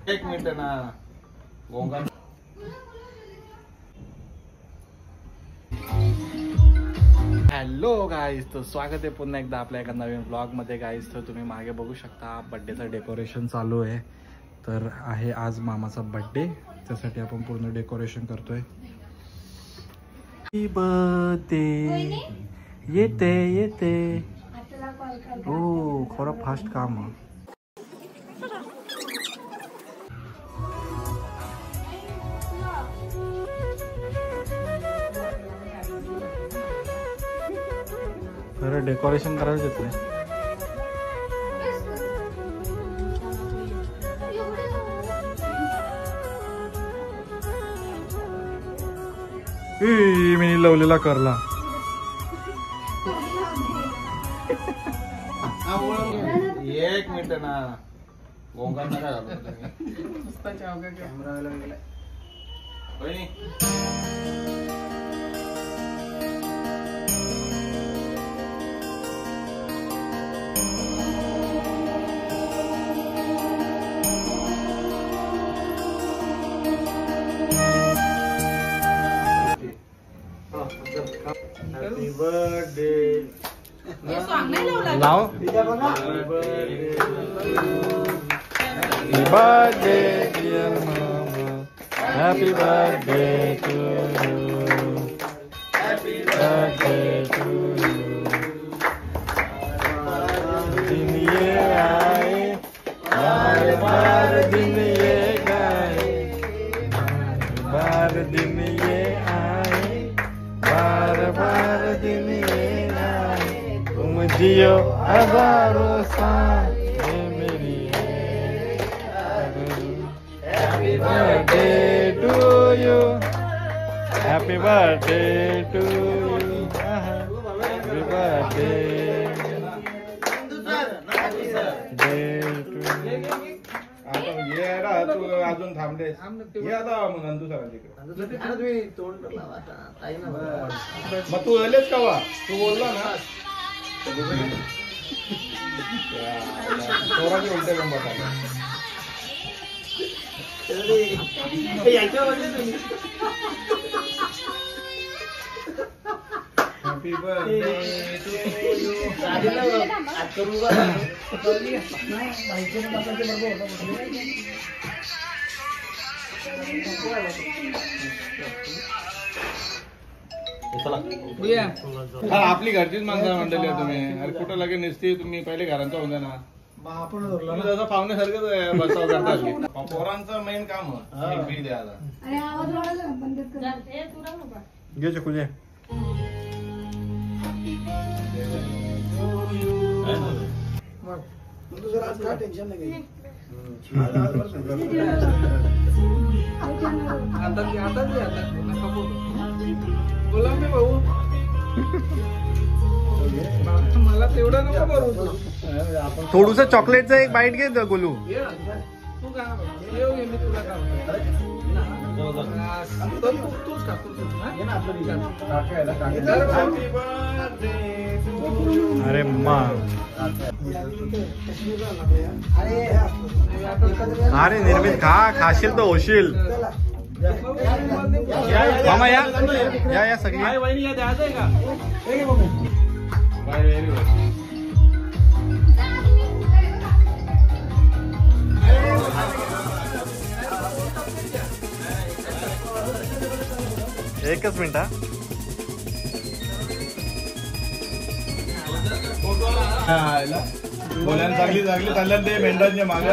एक मिनिट ना गोंगा। Hello guys, तो स्वागत आहे पुन्हा एकदा आपल्या एका नवीन ब्लॉग मध्ये गाईज। तर तुम्ही मागे बघू शकता बर्थडेचं डेकोरेशन चालू आहे। तर आहे आज मामाचा बर्थडे, त्यासाठी आपण पूर्ण डेकोरेशन करतोय। हॅपी बर्थडे येते येते। हो खरं फास्ट काम आहे। खरं डेकोरेशन करायला घेतलंय। मी लावलेला करला। एक मिनिट ना गोंगा नका घालू कॅमेरा गेलाय। Happy birthday. Now. Happy birthday, dear mama. Happy birthday to you. Happy birthday to you. दिन ये आए, बार बार दिन ये गाए, बार दिन ये आए, बार बार दिन ये आए, तुम जियो हजारों साल ये मेरी happy birthday to you. Happy birthday to you. Happy birthday तू अजून थांबले नंदू सरांकडे मग तू आलेच का वा तू बोलला ना थोडाचे उलटे गंमत आला। हॅपी बर्थडे आपली घरचीच माणसं मंडळी आहे तुम्ही। अरे कुठं लगे नसते तुम्ही पहिले घरांचा होता ना जसं पाहुण्यासारखंच बसाव करता। पोरांचं मेन काम बी द्यायला घे चकुले। टेन्शन नाही बोला मी भाऊ मला तेवढं नको करू। थोडस चॉकलेटचं एक बाईट घे गोलू। तू का मी तुला अरे मा अरे निर्मित खाशील तर होशील। मामा या सगळी वहिनी या द्यायचंय का? एकच मिनिट बोलायला चांगली चांगली चालल्या ते मेंढरांच्या मागे